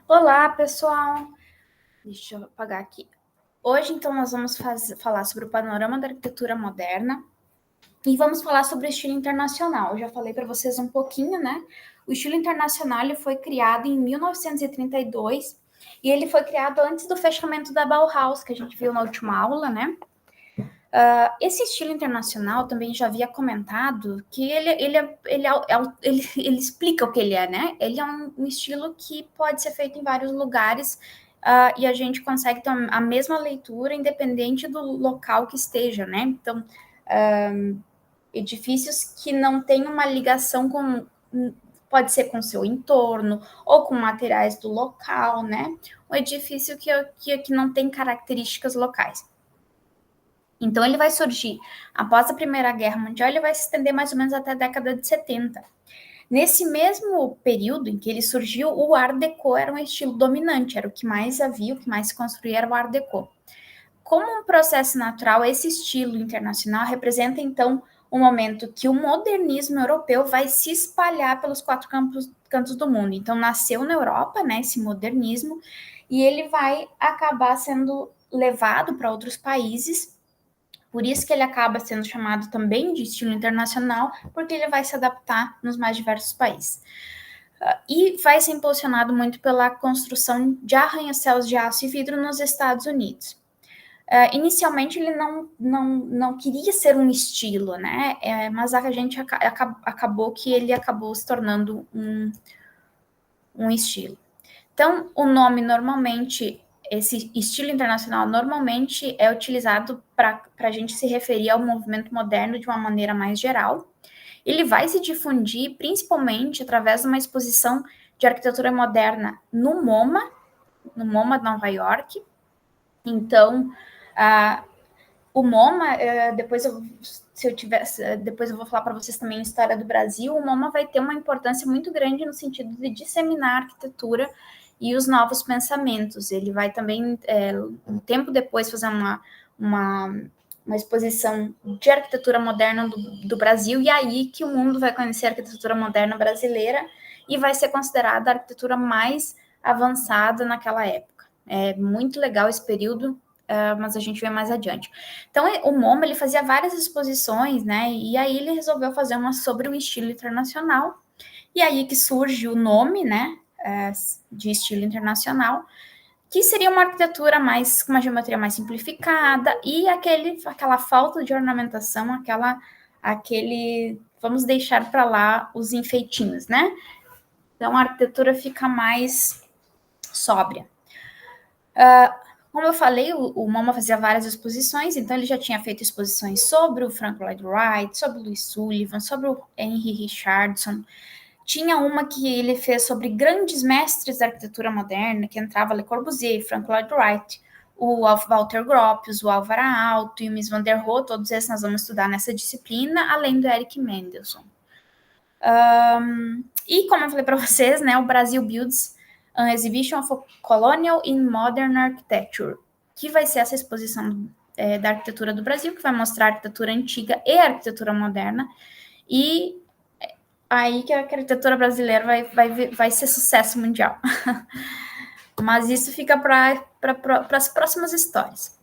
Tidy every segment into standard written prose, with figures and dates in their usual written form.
Olá, pessoal! Deixa eu apagar aqui. Hoje, então, nós vamos falar sobre o panorama da arquitetura moderna e vamos falar sobre o estilo internacional. Eu já falei para vocês um pouquinho, né? O estilo internacional ele foi criado em 1932 e ele foi criado antes do fechamento da Bauhaus, que a gente viu na última aula, né? Esse estilo internacional também já havia comentado que ele explica o que ele é, né? Ele é um estilo que pode ser feito em vários lugares e a gente consegue ter a mesma leitura independente do local que esteja, né? Então, edifícios que não têm uma ligação com pode ser com seu entorno ou com materiais do local, né? Um edifício que não tem características locais. Então, ele vai surgir após a Primeira Guerra Mundial, ele vai se estender mais ou menos até a década de 70. Nesse mesmo período em que ele surgiu, o Art Deco era um estilo dominante, era o que mais havia, o que mais se construía era o Art Deco. Como um processo natural, esse estilo internacional representa, então, um momento que o modernismo europeu vai se espalhar pelos quatro cantos do mundo. Então, nasceu na Europa, né, esse modernismo, e ele vai acabar sendo levado para outros países. Por isso que ele acaba sendo chamado também de estilo internacional, porque ele vai se adaptar nos mais diversos países. E vai ser impulsionado muito pela construção de arranha-céus de aço e vidro nos Estados Unidos. Inicialmente ele não queria ser um estilo, né? Mas a gente acabou que ele acabou se tornando um estilo. Então, o nome normalmente, esse estilo internacional normalmente é utilizado para a gente se referir ao movimento moderno de uma maneira mais geral. Ele vai se difundir principalmente através de uma exposição de arquitetura moderna no MoMA de Nova York. Então, o MoMA, depois eu vou falar para vocês também a história do Brasil. O MoMA vai ter uma importância muito grande no sentido de disseminar a arquitetura e os novos pensamentos. Ele vai também, um tempo depois, fazer uma exposição de arquitetura moderna do Brasil, e aí que o mundo vai conhecer a arquitetura moderna brasileira e vai ser considerada a arquitetura mais avançada naquela época. É muito legal esse período, mas a gente vê mais adiante. Então, o MoMA, ele fazia várias exposições, né, e aí ele resolveu fazer uma sobre o estilo internacional, e aí que surge o nome, né, de estilo internacional, que seria uma arquitetura mais, com uma geometria mais simplificada, e aquela falta de ornamentação, vamos deixar para lá os enfeitinhos, né? Então, a arquitetura fica mais sóbria. Como eu falei, o MoMA fazia várias exposições, então ele já tinha feito exposições sobre o Frank Lloyd Wright, sobre o Louis Sullivan, sobre o Henry Richardson. Tinha uma que ele fez sobre grandes mestres da arquitetura moderna, que entrava Le Corbusier, Frank Lloyd Wright, o Walter Gropius, o Álvaro Aalto e o Mies van der Rohe. Todos esses nós vamos estudar nessa disciplina, além do Eric Mendelson. E como eu falei para vocês, né, o Brasil Builds an Exhibition of Colonial and Modern Architecture, que vai ser essa exposição da arquitetura do Brasil, que vai mostrar a arquitetura antiga e a arquitetura moderna, e aí que a arquitetura brasileira vai ser sucesso mundial. Mas isso fica para as próximas histórias.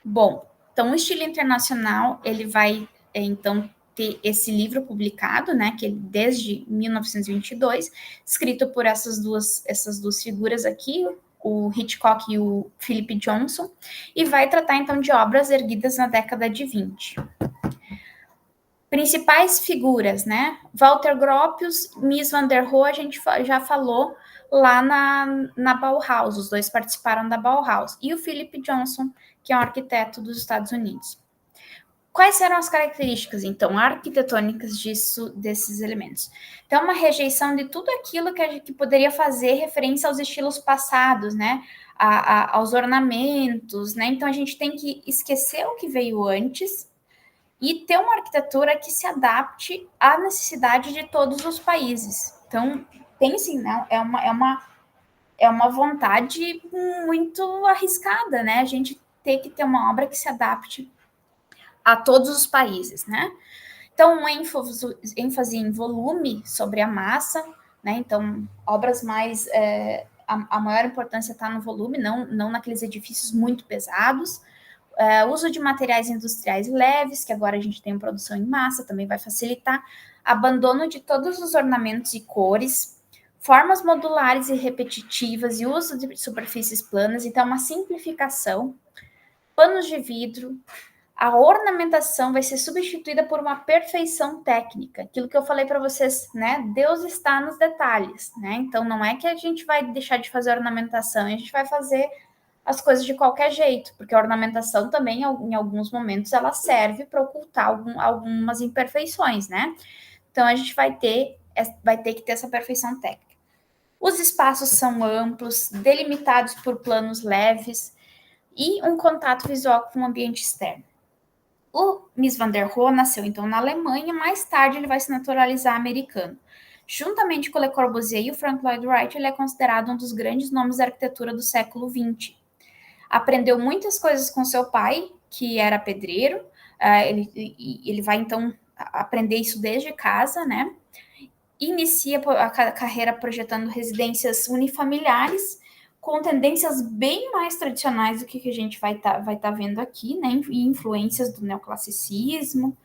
Bom, então o estilo internacional, ele vai, então, ter esse livro publicado, né, que desde 1922, escrito por essas duas figuras aqui, o Hitchcock e o Philip Johnson, e vai tratar, então, de obras erguidas na década de 20. Principais figuras, né? Walter Gropius, Mies van der Rohe, a gente já falou lá na Bauhaus, os dois participaram da Bauhaus, e o Philip Johnson, que é um arquiteto dos Estados Unidos. Quais eram as características, então, arquitetônicas desses elementos? Então, uma rejeição de tudo aquilo que poderia fazer referência aos estilos passados, né? Aos ornamentos, né? Então, a gente tem que esquecer o que veio antes e ter uma arquitetura que se adapte à necessidade de todos os países. Então, pensem, né? É uma vontade muito arriscada, né? A gente ter que ter uma obra que se adapte a todos os países, né? Então, um ênfase em volume sobre a massa, né? Então, obras mais a maior importância está no volume, não naqueles edifícios muito pesados. Uso de materiais industriais leves, que agora a gente tem produção em massa, também vai facilitar. Abandono de todos os ornamentos e cores, formas modulares e repetitivas e uso de superfícies planas, então uma simplificação. Panos de vidro, a ornamentação vai ser substituída por uma perfeição técnica. Aquilo que eu falei para vocês, né? Deus está nos detalhes, né? Então não é que a gente vai deixar de fazer ornamentação, a gente vai fazer as coisas de qualquer jeito, porque a ornamentação também, em alguns momentos, ela serve para ocultar algumas imperfeições, né? Então a gente vai ter que ter essa perfeição técnica. Os espaços são amplos, delimitados por planos leves e um contato visual com o ambiente externo. O Mies van der Rohe nasceu então na Alemanha, mais tarde ele vai se naturalizar americano. Juntamente com Le Corbusier e o Frank Lloyd Wright, ele é considerado um dos grandes nomes da arquitetura do século XX. Aprendeu muitas coisas com seu pai, que era pedreiro. Ele vai então aprender isso desde casa, né? Inicia a carreira projetando residências unifamiliares, com tendências bem mais tradicionais do que a gente vai tá vendo aqui, né? E influências do neoclassicismo.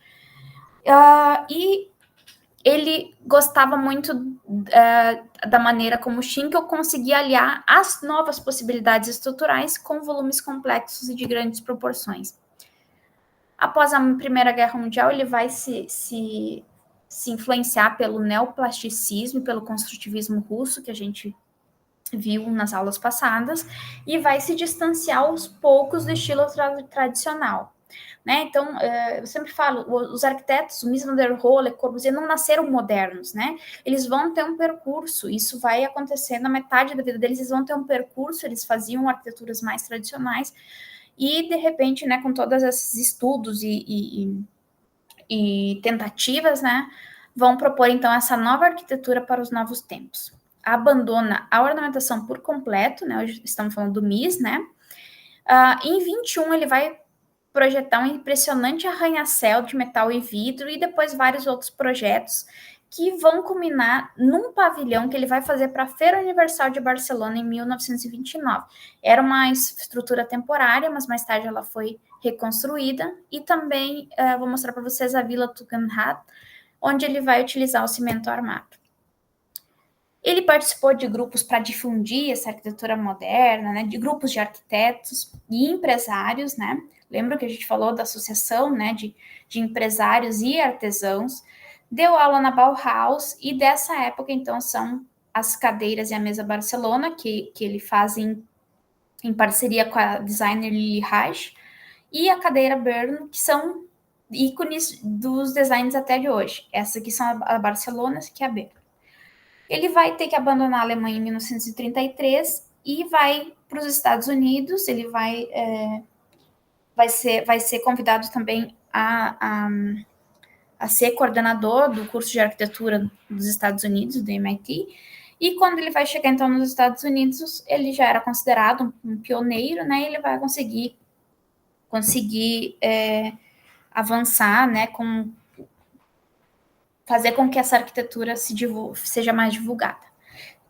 E ele gostava muito da maneira como Schinkel conseguia aliar as novas possibilidades estruturais com volumes complexos e de grandes proporções. Após a Primeira Guerra Mundial, ele vai se influenciar pelo neoplasticismo e pelo construtivismo russo, que a gente viu nas aulas passadas, e vai se distanciar aos poucos do estilo tradicional. Né? Então, eu sempre falo, os arquitetos, o Mies van der Rohe, Le Corbusier, não nasceram modernos, né? Eles vão ter um percurso, isso vai acontecer na metade da vida deles, eles vão ter um percurso, eles faziam arquiteturas mais tradicionais, e de repente, né, com todos esses estudos e tentativas, né, vão propor então essa nova arquitetura para os novos tempos. Abandona a ornamentação por completo, né? Hoje estamos falando do Mies, né? Em 21 ele vai projetar um impressionante arranha-céu de metal e vidro e depois vários outros projetos que vão culminar num pavilhão que ele vai fazer para a Feira Universal de Barcelona em 1929. Era uma estrutura temporária, mas mais tarde ela foi reconstruída. E também vou mostrar para vocês a Vila Tugendhat, onde ele vai utilizar o cimento armado. Ele participou de grupos para difundir essa arquitetura moderna, né, de grupos de arquitetos e empresários, né? Lembra que a gente falou da associação, né, de empresários e artesãos. Deu aula na Bauhaus e dessa época, então, são as cadeiras e a mesa Barcelona, que ele faz em parceria com a designer Lili Raj, e a cadeira Brno, que são ícones dos designs até de hoje. Essas aqui são a Barcelona, essa aqui é a Brno. Ele vai ter que abandonar a Alemanha em 1933 e vai para os Estados Unidos. Ele vai ser convidado também a ser coordenador do curso de arquitetura dos Estados Unidos, do MIT. E quando ele vai chegar, então, nos Estados Unidos, ele já era considerado um pioneiro, né? Ele vai conseguir avançar, né? Fazer com que essa arquitetura seja mais divulgada.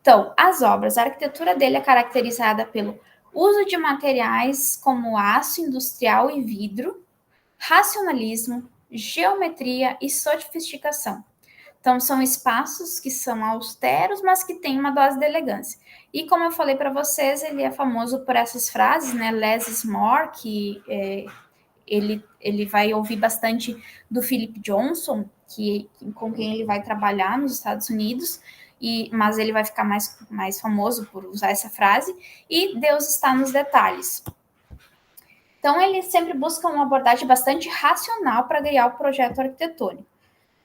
Então, as obras, a arquitetura dele é caracterizada pelo uso de materiais como aço industrial e vidro, racionalismo, geometria e sofisticação. Então, são espaços que são austeros, mas que têm uma dose de elegância. E como eu falei para vocês, ele é famoso por essas frases, né? Less is more, que ele vai ouvir bastante do Philip Johnson, com quem ele vai trabalhar nos Estados Unidos, mas ele vai ficar mais famoso por usar essa frase, e Deus está nos detalhes. Então, ele sempre busca uma abordagem bastante racional para guiar o projeto arquitetônico.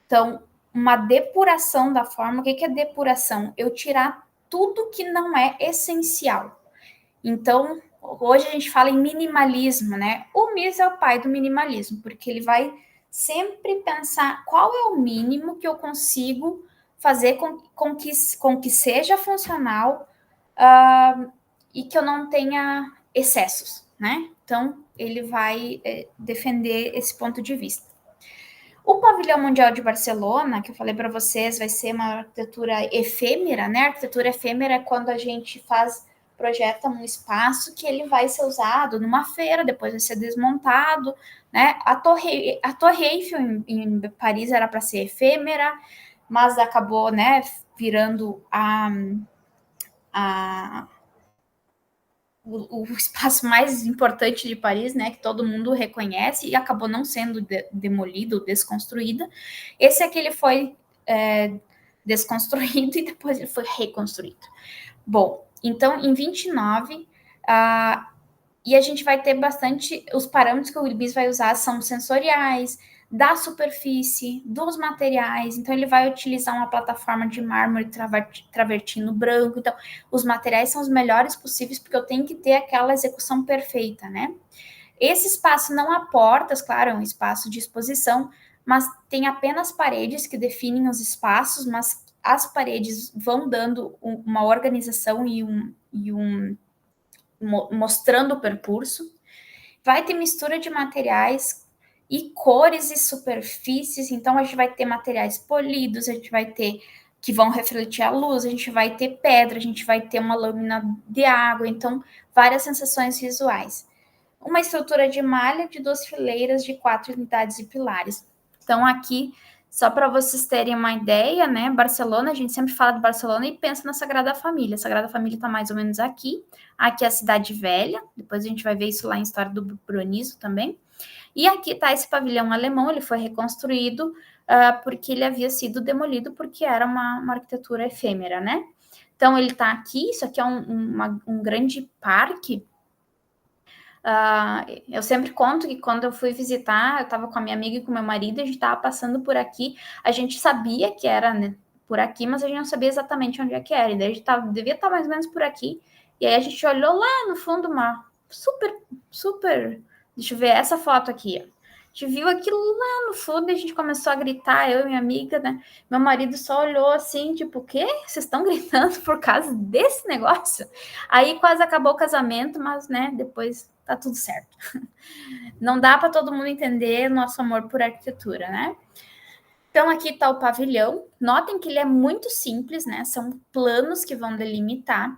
Então, uma depuração da forma. O que é depuração? Eu tirar tudo que não é essencial. Então, hoje a gente fala em minimalismo, né? O Mies é o pai do minimalismo, porque ele vai sempre pensar qual é o mínimo que eu consigo fazer com que seja funcional e que eu não tenha excessos, né? Então, ele vai defender esse ponto de vista. O Pavilhão Mundial de Barcelona, que eu falei para vocês, vai ser uma arquitetura efêmera, né? A arquitetura efêmera é quando a gente projeta um espaço que ele vai ser usado numa feira, depois vai ser desmontado, né? A Torre Eiffel em Paris era para ser efêmera, mas acabou, né, virando o espaço mais importante de Paris, né, que todo mundo reconhece, e acabou não sendo demolido, desconstruída. Esse aqui ele foi desconstruído e depois ele foi reconstruído. Bom, então em 29, e a gente vai ter bastante, os parâmetros que o IBIS vai usar são sensoriais, da superfície, dos materiais. Então, ele vai utilizar uma plataforma de mármore travertino branco. Então, os materiais são os melhores possíveis, porque eu tenho que ter aquela execução perfeita, né? Esse espaço não há portas, claro, é um espaço de exposição, mas tem apenas paredes que definem os espaços, mas as paredes vão dando uma organização mostrando o percurso. Vai ter mistura de materiais e cores e superfícies, então a gente vai ter materiais polidos, a gente vai ter que vão refletir a luz, a gente vai ter pedra, a gente vai ter uma lâmina de água, então várias sensações visuais. Uma estrutura de malha de 2 fileiras de 4 unidades e pilares. Então aqui, só para vocês terem uma ideia, né, Barcelona, a gente sempre fala de Barcelona e pensa na Sagrada Família. A Sagrada Família está mais ou menos aqui. Aqui é a Cidade Velha, depois a gente vai ver isso lá em História do Bruniso também. E aqui está esse pavilhão alemão, ele foi reconstruído porque ele havia sido demolido porque era uma arquitetura efêmera, né? Então ele está aqui, isso aqui é um grande parque. Eu sempre conto que quando eu fui visitar, eu estava com a minha amiga e com meu marido, a gente estava passando por aqui, a gente sabia que era, né, por aqui, mas a gente não sabia exatamente onde é que era, e daí a gente devia estar mais ou menos por aqui, e aí a gente olhou lá no fundo uma super, deixa eu ver essa foto aqui, ó. A gente viu aquilo lá no fundo e a gente começou a gritar, eu e minha amiga, né? Meu marido só olhou assim, tipo, o quê? Vocês estão gritando por causa desse negócio? Aí quase acabou o casamento, mas, né, depois tá tudo certo. Não dá para todo mundo entender nosso amor por arquitetura, né? Então, aqui está o pavilhão. Notem que ele é muito simples, né? São planos que vão delimitar.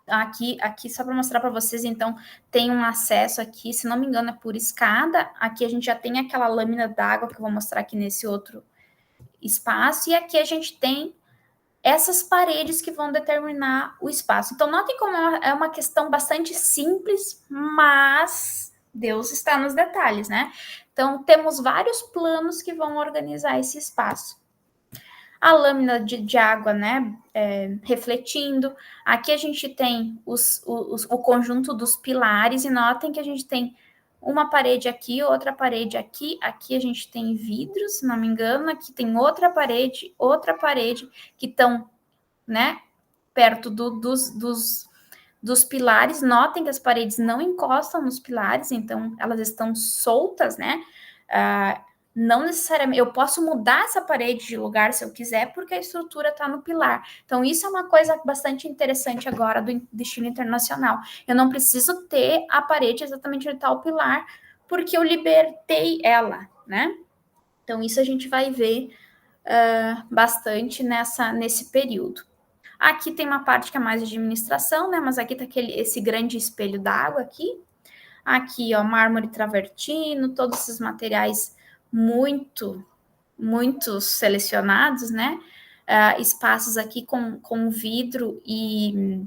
Aqui só para mostrar para vocês, então, tem um acesso aqui, se não me engano, é por escada. Aqui a gente já tem aquela lâmina d'água que eu vou mostrar aqui nesse outro espaço. E aqui a gente tem essas paredes que vão determinar o espaço. Então, notem como é uma questão bastante simples, mas Deus está nos detalhes, né? Então, temos vários planos que vão organizar esse espaço. A lâmina de água, né, refletindo. Aqui a gente tem o conjunto dos pilares, e notem que a gente tem uma parede aqui, outra parede aqui, aqui a gente tem vidros, se não me engano, aqui tem outra parede, que estão, né, perto dos pilares. Notem que as paredes não encostam nos pilares, então elas estão soltas, né? Não necessariamente, eu posso mudar essa parede de lugar se eu quiser, porque a estrutura está no pilar. Então, isso é uma coisa bastante interessante agora do destino internacional. Eu não preciso ter a parede exatamente onde está o pilar, porque eu libertei ela, né? Então, isso a gente vai ver bastante nesse período. Aqui tem uma parte que é mais de administração, né? Mas aqui tá esse grande espelho d'água aqui. Aqui, ó, mármore travertino, todos esses materiais muito selecionados, né? Espaços aqui com vidro e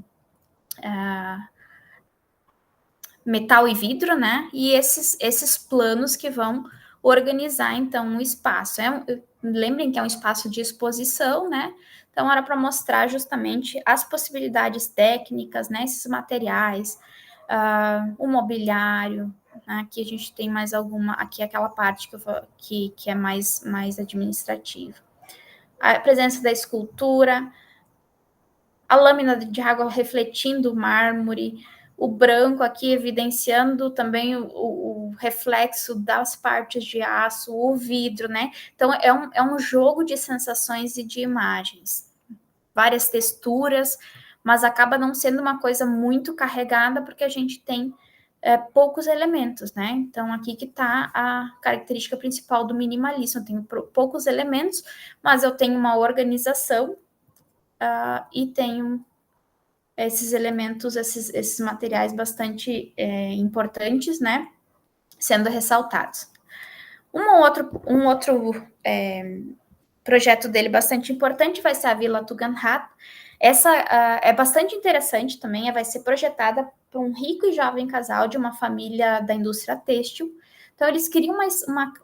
metal e vidro, né? E esses planos que vão organizar, então, o espaço. Lembrem que é um espaço de exposição, né? Então, era para mostrar justamente as possibilidades técnicas, né? Esses materiais, o mobiliário. Aqui a gente tem mais alguma, aqui aquela parte que é mais administrativa. A presença da escultura, a lâmina de água refletindo o mármore, o branco aqui evidenciando também o reflexo das partes de aço, o vidro, né? Então, é um jogo de sensações e de imagens. Várias texturas, mas acaba não sendo uma coisa muito carregada, porque a gente tem poucos elementos, né? Então, aqui que está a característica principal do minimalismo. Eu tenho poucos elementos, mas eu tenho uma organização e tenho esses elementos, esses materiais bastante importantes, né? Sendo ressaltados. Um outro projeto dele bastante importante vai ser a Vila Tugendhat. Essa é bastante interessante também, vai ser projetada por um rico e jovem casal de uma família da indústria têxtil. Então, eles queriam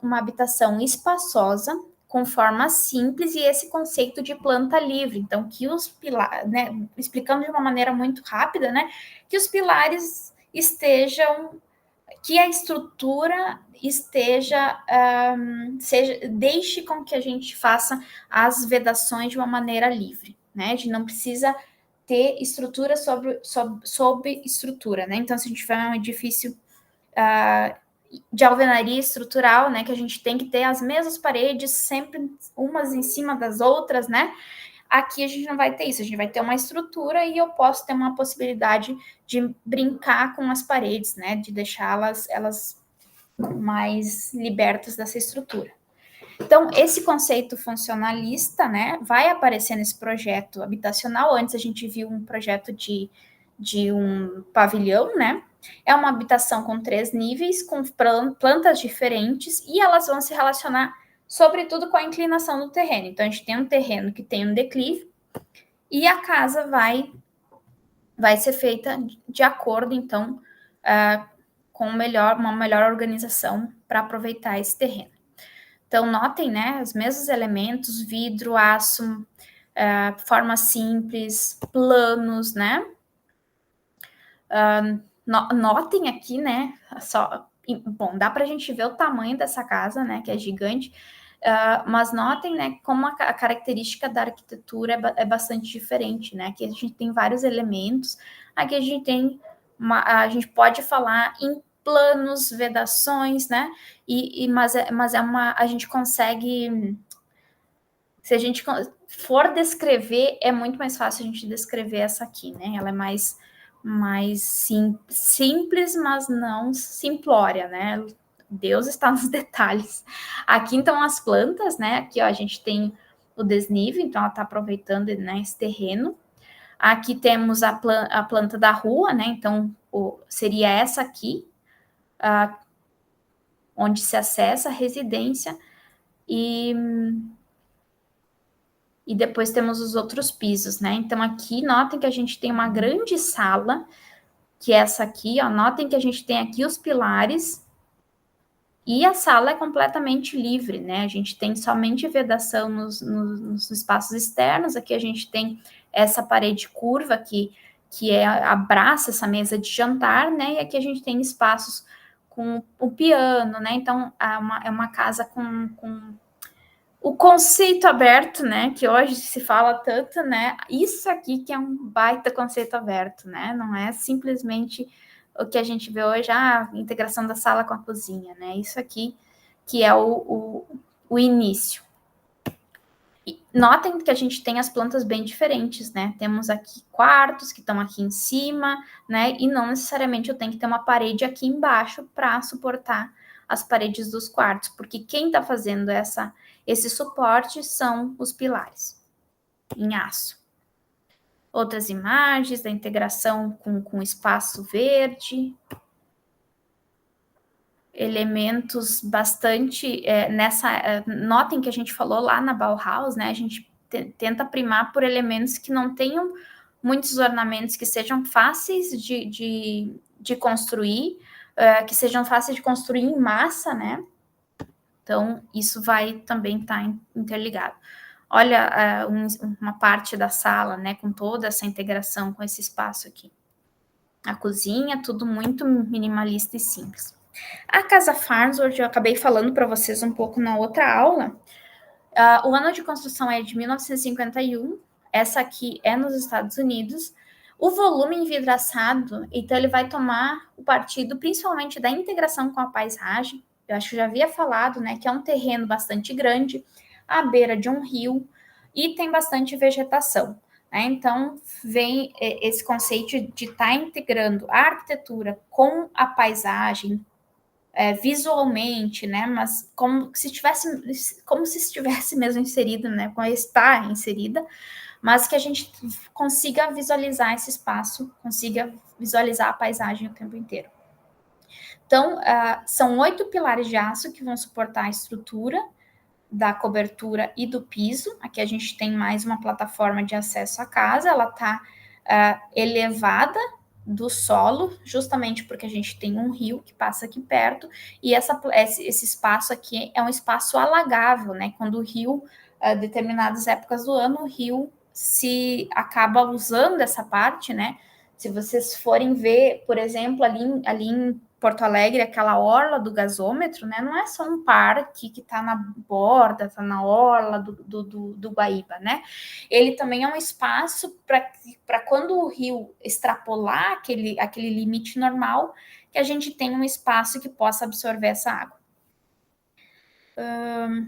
uma habitação espaçosa, com forma simples, e esse conceito de planta livre. Então, que os pilares, né, explicando de uma maneira muito rápida, né, que os pilares estejam, que a estrutura esteja, deixe com que a gente faça as vedações de uma maneira livre, né? A gente não precisa ter estrutura sobre estrutura, né? Então, se a gente tiver um edifício de alvenaria estrutural, né, que a gente tem que ter as mesmas paredes sempre umas em cima das outras, né? Aqui a gente não vai ter isso, a gente vai ter uma estrutura e eu posso ter uma possibilidade de brincar com as paredes, né? De deixá-las mais libertas dessa estrutura. Então, esse conceito funcionalista, né, vai aparecer nesse projeto habitacional. Antes a gente viu um projeto de um pavilhão, né? É uma habitação com 3 níveis, com plantas diferentes, e elas vão se relacionar, sobretudo, com a inclinação do terreno. Então, a gente tem um terreno que tem um declive, e a casa vai ser feita de acordo, então, com uma melhor organização para aproveitar esse terreno. Então, notem, né, os mesmos elementos, vidro, aço, forma simples, planos, né? Notem aqui, né, bom, dá para a gente ver o tamanho dessa casa, né, que é gigante, mas notem, né, como a característica da arquitetura é bastante diferente, né? Aqui a gente tem vários elementos, aqui a gente tem a gente pode falar em planos, vedações, né? Mas a gente consegue, se a gente for descrever, é muito mais fácil a gente descrever essa aqui, né? Ela é mais simples, mas não simplória, né? Deus está nos detalhes. Aqui, então, as plantas, né? Aqui, ó, a gente tem o desnível, então ela está aproveitando, né, esse terreno. Aqui temos a planta da rua, né? Então, seria essa aqui, onde se acessa a residência, e depois temos os outros pisos, né? Então, aqui, notem que a gente tem uma grande sala, que é essa aqui, ó. Notem que a gente tem aqui os pilares, e a sala é completamente livre, né? A gente tem somente vedação nos espaços externos. Aqui a gente tem essa parede curva que abraça essa mesa de jantar, né? E aqui a gente tem espaços com o piano, né? Então, é uma casa com o conceito aberto, né? Que hoje se fala tanto, né? Isso aqui que é um baita conceito aberto, né? Não é simplesmente o que a gente vê hoje, a integração da sala com a cozinha, né? Isso aqui que é o início. E notem que a gente tem as plantas bem diferentes, né? Temos aqui quartos que estão aqui em cima, né? E não necessariamente eu tenho que ter uma parede aqui embaixo para suportar as paredes dos quartos, porque quem está fazendo esse suporte são os pilares em aço. Outras imagens da integração com espaço verde, elementos bastante notem que a gente falou lá na Bauhaus, né? A gente tenta primar por elementos que não tenham muitos ornamentos, que sejam fáceis de construir, que sejam fáceis de construir em massa, né? Então, isso vai também estar interligado. Olha, uma parte da sala, né, com toda essa integração com esse espaço aqui. A cozinha, tudo muito minimalista e simples. A Casa Farnsworth, eu acabei falando para vocês um pouco na outra aula. O ano de construção é de 1951. Essa aqui é nos Estados Unidos. O volume envidraçado, então ele vai tomar o partido principalmente da integração com a paisagem. Eu acho que já havia falado, né, que é um terreno bastante grande, à beira de um rio, e tem bastante vegetação. né? Então, vem esse conceito de estar integrando a arquitetura com a paisagem, visualmente, né? Mas como se estivesse mesmo inserida, né? Como está inserida, mas que a gente consiga visualizar esse espaço, consiga visualizar a paisagem o tempo inteiro. Então, são 8 pilares de aço que vão suportar a estrutura da cobertura e do piso. Aqui a gente tem mais uma plataforma de acesso à casa, ela está elevada do solo, justamente porque a gente tem um rio que passa aqui perto, e esse espaço aqui é um espaço alagável, né? Quando o rio, determinadas épocas do ano, o rio se acaba usando essa parte, né? Se vocês forem ver, por exemplo, ali em Porto Alegre, aquela orla do gasômetro, né? Não é só um parque que está na borda, está na orla do Guaíba, né? Ele também é um espaço para quando o rio extrapolar aquele limite normal, que a gente tenha um espaço que possa absorver essa água.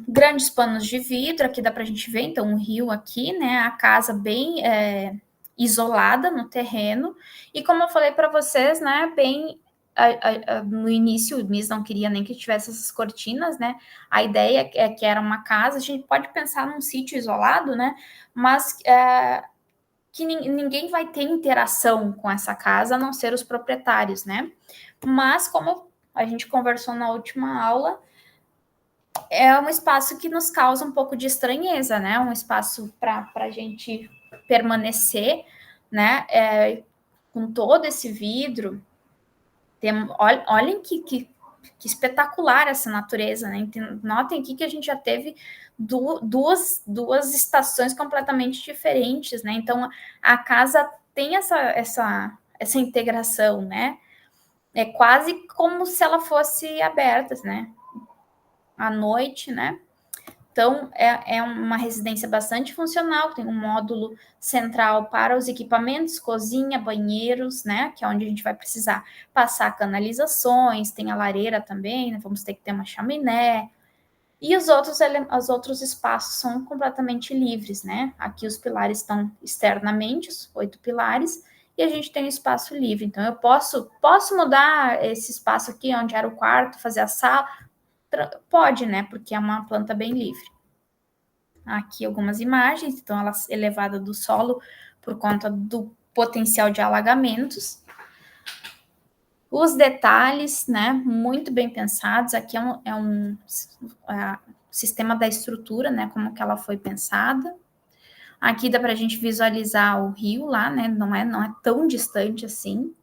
Grandes panos de vidro, aqui dá para a gente ver, então, um rio aqui, né? A casa bem isolada no terreno, e como eu falei para vocês, né? Bem no início, o Miss não queria nem que tivesse essas cortinas, né? A ideia é que era uma casa, a gente pode pensar num sítio isolado, né? Mas que ninguém vai ter interação com essa casa, a não ser os proprietários, né? Mas, como a gente conversou na última aula, é um espaço que nos causa um pouco de estranheza, né? Um espaço para a gente permanecer, né? Com todo esse vidro. Olhem que espetacular essa natureza, né? Notem aqui que a gente já teve duas estações completamente diferentes, né? Então, a casa tem essa integração, né? É quase como se ela fosse aberta, né? À noite, né? Então, é uma residência bastante funcional, tem um módulo central para os equipamentos, cozinha, banheiros, né? Que é onde a gente vai precisar passar canalizações, tem a lareira também, né, vamos ter que ter uma chaminé. E os outros espaços são completamente livres, né? Aqui os pilares estão externamente, os 8 pilares, e a gente tem um espaço livre. Então, eu posso mudar esse espaço aqui, onde era o quarto, fazer a sala. Pode, né? Porque é uma planta bem livre. Aqui algumas imagens, então ela é elevada do solo por conta do potencial de alagamentos. Os detalhes, né? Muito bem pensados. Aqui é um sistema da estrutura, né? Como que ela foi pensada. Aqui dá para a gente visualizar o rio lá, né? Não é tão distante assim.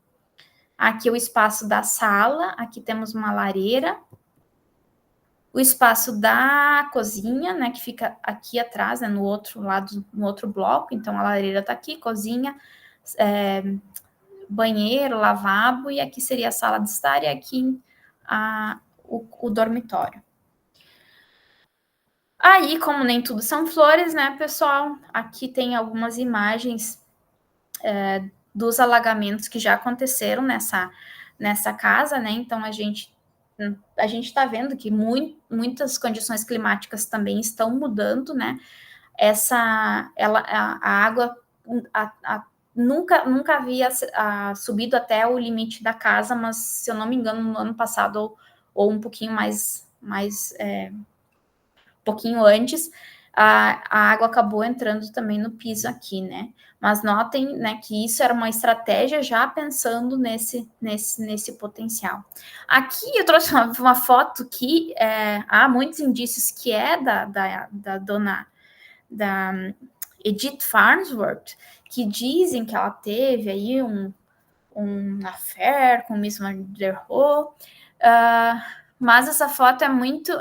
Aqui é o espaço da sala. Aqui temos uma lareira. O espaço da cozinha, né, que fica aqui atrás, né, no outro lado, no outro bloco. Então, a lareira está aqui, cozinha, banheiro, lavabo, e aqui seria a sala de estar, e aqui o dormitório. Aí, como nem tudo são flores, né, pessoal, aqui tem algumas imagens dos alagamentos que já aconteceram nessa casa, né, então a gente está vendo que muitas condições climáticas também estão mudando, né? A água nunca havia subido até o limite da casa, mas se eu não me engano, no ano passado ou um pouquinho pouquinho antes, a água acabou entrando também no piso aqui, né? Mas notem, né, que isso era uma estratégia já pensando nesse potencial. Aqui eu trouxe uma foto que há muitos indícios que é da dona da Edith Farnsworth, que dizem que ela teve aí um affair com Miss Van der Rohe, mas essa foto é muito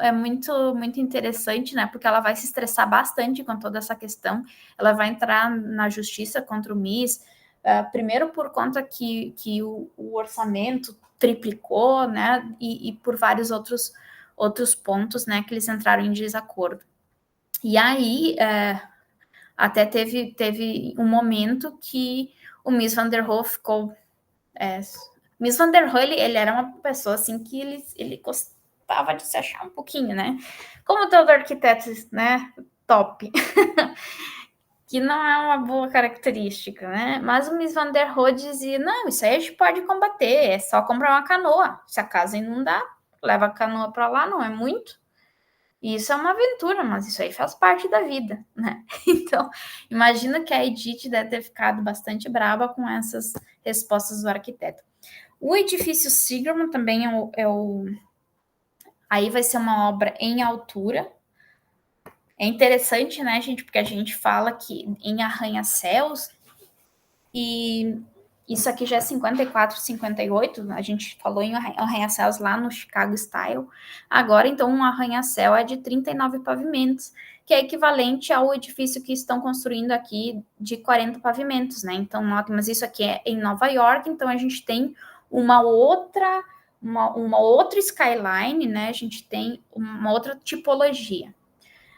interessante, né? Porque ela vai se estressar bastante com toda essa questão. Ela vai entrar na justiça contra o Miss, primeiro por conta que o orçamento triplicou, né? E por vários outros pontos, né? Que eles entraram em desacordo. E aí, até teve um momento que o Miss Van der Rohe ficou... Miss Van der Rohe, ele era uma pessoa assim que ele gostava de se achar um pouquinho, né? Como todo arquiteto, né? Top. que não é uma boa característica, né? Mas o Miss Van der Rohe dizia, não, isso aí a gente pode combater, é só comprar uma canoa. Se a casa inundar, leva a canoa para lá, não é muito. Isso é uma aventura, mas isso aí faz parte da vida, né? Então, imagina que a Edith deve ter ficado bastante brava com essas respostas do arquiteto. O edifício Sigerman também aí vai ser uma obra em altura. É interessante, né, gente, porque a gente fala que em arranha-céus, e isso aqui já é 54, 58, a gente falou em arranha-céus lá no Chicago Style. Agora, então, um arranha-céu é de 39 pavimentos, que é equivalente ao edifício que estão construindo aqui de 40 pavimentos, né? Então, notem, mas isso aqui é em Nova York, então a gente tem uma outra skyline, né? A gente tem uma outra tipologia.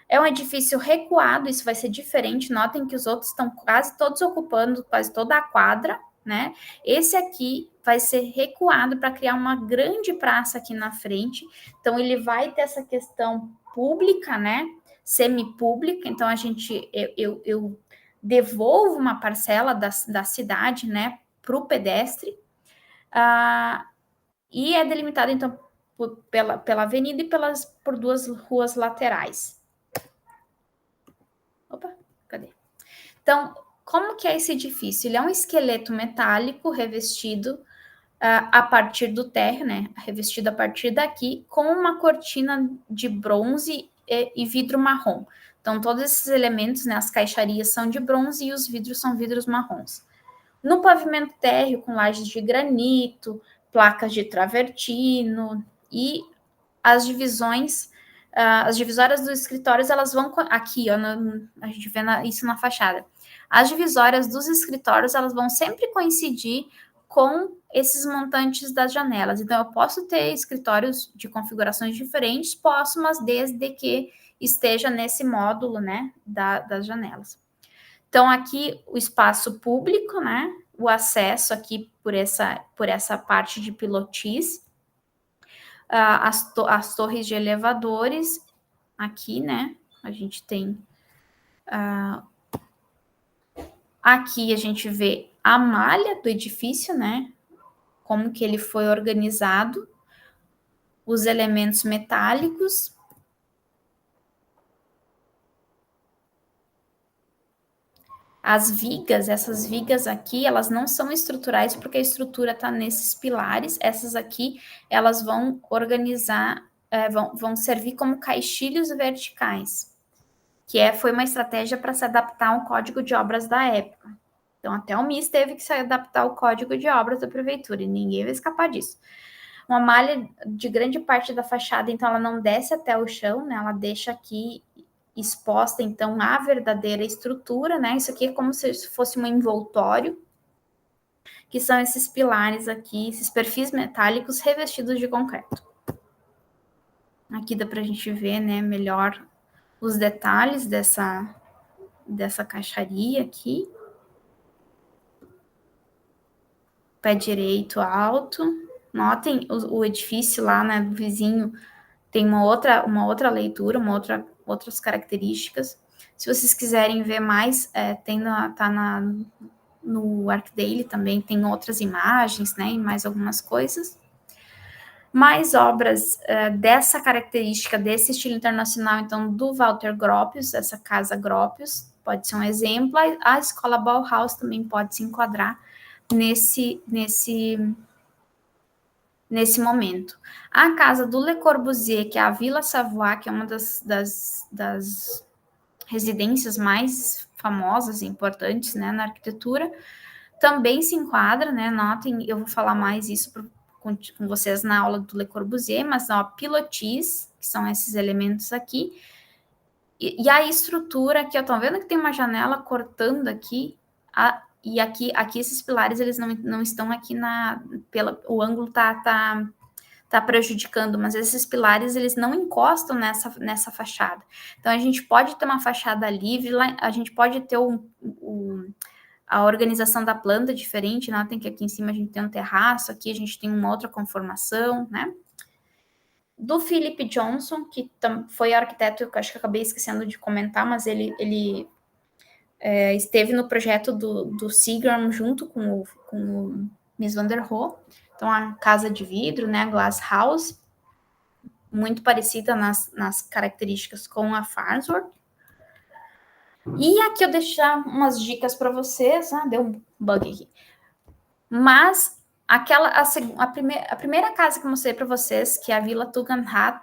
É um edifício recuado, isso vai ser diferente. Notem que os outros estão quase todos ocupando quase toda a quadra, né? Esse aqui vai ser recuado para criar uma grande praça aqui na frente. Então, ele vai ter essa questão pública, né? Semipública. Então, eu devolvo uma parcela da cidade, né? Para o pedestre. E é delimitado, então, pela avenida e por duas ruas laterais. Opa, cadê? Então, como que é esse edifício? Ele é um esqueleto metálico revestido a partir do térreo, né? Revestido a partir daqui, com uma cortina de bronze e vidro marrom. Então, todos esses elementos, né? As caixarias são de bronze e os vidros são vidros marrons. No pavimento térreo, com lajes de granito, placas de travertino e as divisões, as divisórias dos escritórios, elas vão aqui, ó, a gente vê isso na fachada. As divisórias dos escritórios, elas vão sempre coincidir com esses montantes das janelas. Então, eu posso ter escritórios de configurações diferentes, posso, mas desde que esteja nesse módulo, né, das janelas. Então, aqui o espaço público, né, o acesso aqui por essa parte de pilotis, as torres de elevadores, aqui, né, a gente tem, aqui a gente vê a malha do edifício, né, como que ele foi organizado, os elementos metálicos, as vigas, essas vigas aqui, elas não são estruturais porque a estrutura está nesses pilares, essas aqui, elas vão organizar, vão servir como caixilhos verticais, que foi uma estratégia para se adaptar ao código de obras da época. Então, até o MIS teve que se adaptar ao código de obras da prefeitura, e ninguém vai escapar disso. Uma malha de grande parte da fachada, então, ela não desce até o chão, né? Ela deixa aqui exposta, então, a verdadeira estrutura, né? Isso aqui é como se fosse um envoltório, que são esses pilares aqui, esses perfis metálicos revestidos de concreto. Aqui dá para a gente ver, né, melhor os detalhes dessa caixaria aqui. Pé direito alto. Notem o edifício lá, né, do vizinho, tem uma outra leitura, outras características. Se vocês quiserem ver mais, no ArcDaily também tem outras imagens, né, e mais algumas coisas. Mais obras dessa característica, desse estilo internacional, então, do Walter Gropius, essa casa Gropius, pode ser um exemplo. A escola Bauhaus também pode se enquadrar nesse momento. A casa do Le Corbusier, que é a Villa Savoie, que é uma das residências mais famosas e importantes, né, na arquitetura, também se enquadra, né? Notem, eu vou falar mais isso com vocês na aula do Le Corbusier, mas ó, pilotis, que são esses elementos aqui, e a estrutura aqui, ó, estão vendo que tem uma janela cortando aqui, e aqui esses pilares, eles não estão aqui o ângulo tá prejudicando, mas esses pilares, eles não encostam nessa fachada. Então, a gente pode ter uma fachada livre, a gente pode ter a organização da planta diferente, notem que aqui em cima a gente tem um terraço, aqui a gente tem uma outra conformação, né? Do Philip Johnson, que foi arquiteto, eu acho que acabei esquecendo de comentar, mas ele esteve no projeto do Seagram junto com o Mies van der Rohe. Então, a casa de vidro, né, a Glass House, muito parecida nas características com a Farnsworth. E aqui eu deixar umas dicas para vocês. Deu um bug aqui. Mas a primeira casa que eu mostrei para vocês, que é a Vila Tugendhat,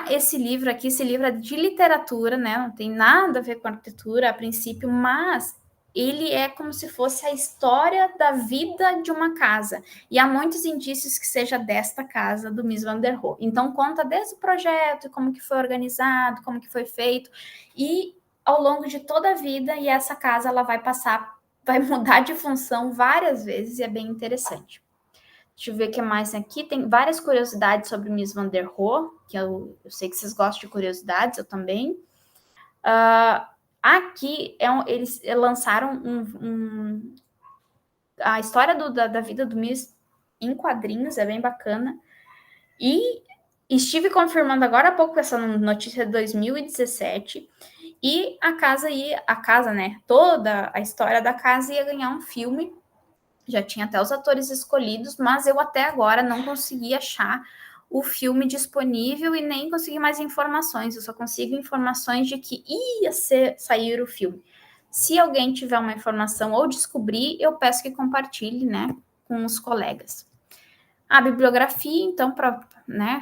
esse livro aqui, esse livro é de literatura, né? Não tem nada a ver com arquitetura a princípio, mas ele é como se fosse a história da vida de uma casa. E há muitos indícios que seja desta casa do Mies van der Rohe. Então, conta desde o projeto, como que foi organizado, como que foi feito, e ao longo de toda a vida, e essa casa ela vai mudar de função várias vezes, e é bem interessante. Deixa eu ver o que mais aqui. Tem várias curiosidades sobre Mies van der Rohe, que eu sei que vocês gostam de curiosidades, eu também. Aqui, eles lançaram a história da vida do Mies em quadrinhos, é bem bacana. E estive confirmando agora há pouco essa notícia de 2017, e a casa, né, toda a história da casa ia ganhar um filme. Já tinha até os atores escolhidos, mas eu até agora não consegui achar o filme disponível e nem consegui mais informações. Eu só consigo informações de que ia sair o filme. Se alguém tiver uma informação ou descobrir, eu peço que compartilhe, né, com os colegas. A bibliografia, então, né,